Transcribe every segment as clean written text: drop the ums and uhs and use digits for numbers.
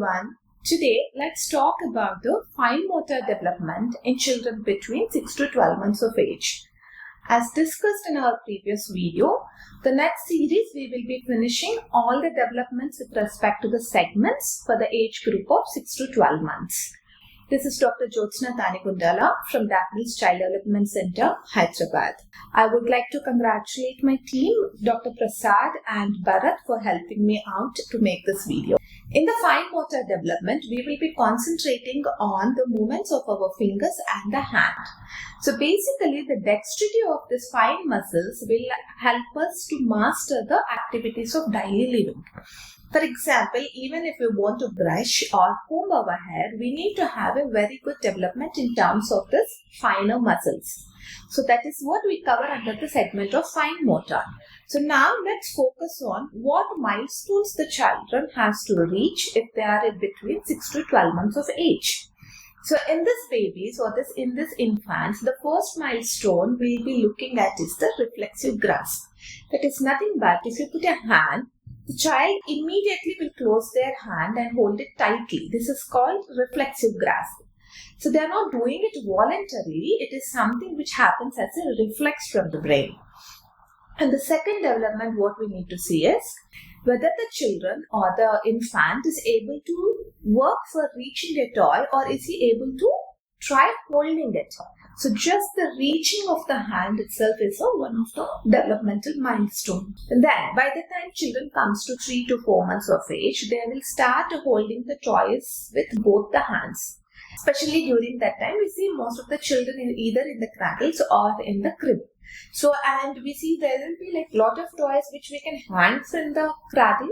everyone. Today, let's talk about the fine motor development in children between 6 to 12 months of age. As discussed in our previous video, the next series we will be finishing all the developments with respect to the segments for the age group of 6 to 12 months. This is Dr. Dilshuknagar from Daffodils Child Development Center, Hyderabad. I would like to congratulate my team, Dr. Prasad and Bharat, for helping me out to make this video. In the fine motor development, we will be concentrating on the movements of our fingers and the hand. So basically, the dexterity of these fine muscles will help us to master the activities of daily living. For example, even if we want to brush or comb our hair, we need to have a very good development in terms of this finer muscles. So that is what we cover under the segment of fine motor. So now let's focus on what milestones the children has to reach if they are in between 6 to 12 months of age. So in this babies or in this infants, the first milestone we'll be looking at is the reflexive grasp. That is nothing but if you put a hand, the child immediately will close their hand and hold it tightly. This is called reflexive grasp. So they are not doing it voluntarily. It is something which happens as a reflex from the brain. And the second development what we need to see is whether the children or the infant is able to work for reaching a toy, or is he able to try holding it. So just the reaching of the hand itself is one of the developmental milestones. And then by the time children comes to 3 to 4 months of age, they will start holding the toys with both the hands. Especially during that time, we see most of the children either in the cradles or in the crib. So, and we see there will be like lot of toys which we can hang from the cradle.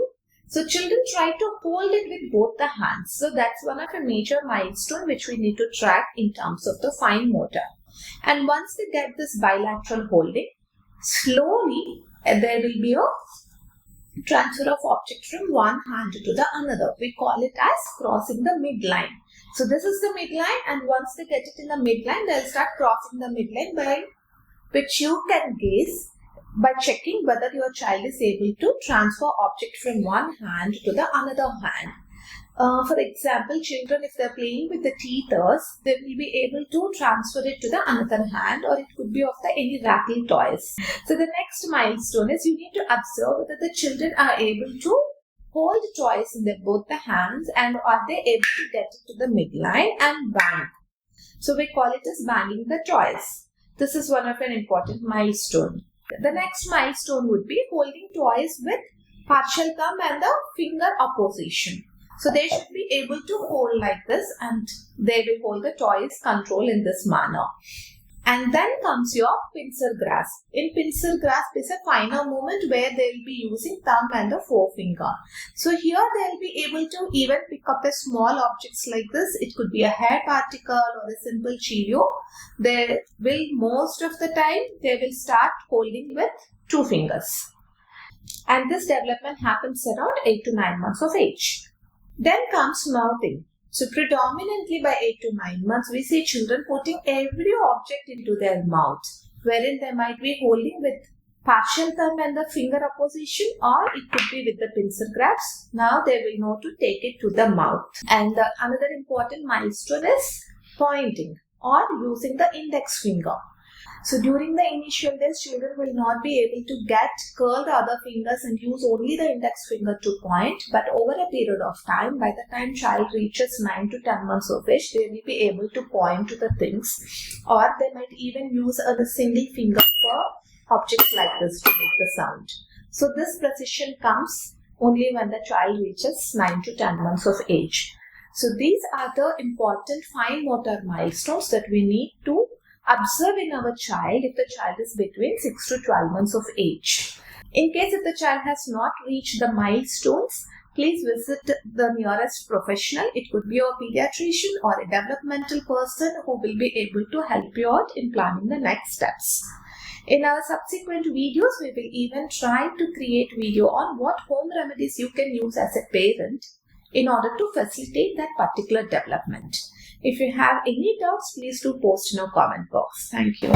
So children try to hold it with both the hands. So that's one of a major milestone which we need to track in terms of the fine motor. And once they get this bilateral holding, slowly there will be a transfer of object from one hand to the another. We call it as crossing the midline. So this is the midline, and once they get it in the midline, they'll start crossing the midline, by which you can gaze by checking whether your child is able to transfer object from one hand to the another hand. For example, children, if they're playing with the teethers, they will be able to transfer it to the another hand, or it could be of the any rattle toys. So the next milestone is you need to observe whether the children are able to hold toys in both the hands, and are they able to get it to the midline and bang. So we call it as banging the toys. This is one of an important milestone. The next milestone would be holding toys with partial thumb and the finger opposition. So they should be able to hold like this, and they will hold the toys control in this manner. And then comes your pincer grasp. In pincer grasp is a finer movement where they will be using thumb and the forefinger. So here they will be able to even pick up a small objects like this. It could be a hair particle or a simple cheerio. They will, most of the time, they will start holding with 2 fingers. And this development happens around 8 to 9 months of age. Then comes mouthing. So predominantly by 8 to 9 months, we see children putting every object into their mouth, wherein they might be holding with partial thumb and the finger opposition, or it could be with the pincer grasp. Now they will know to take it to the mouth. And another important milestone is pointing or using the index finger. So during the initial days, children will not be able to curl the other fingers and use only the index finger to point. But over a period of time, by the time child reaches 9 to 10 months of age, they will be able to point to the things, or they might even use a single finger for objects like this to make the sound. So this precision comes only when the child reaches 9 to 10 months of age. So these are the important fine motor milestones that we need to observe in our child if the child is between 6 to 12 months of age. In case if the child has not reached the milestones, please visit the nearest professional. It could be a pediatrician or a developmental person who will be able to help you out in planning the next steps. In our subsequent videos, we will even try to create video on what home remedies you can use as a parent in order to facilitate that particular development. If you have any doubts, please do post in our comment box. Thank you.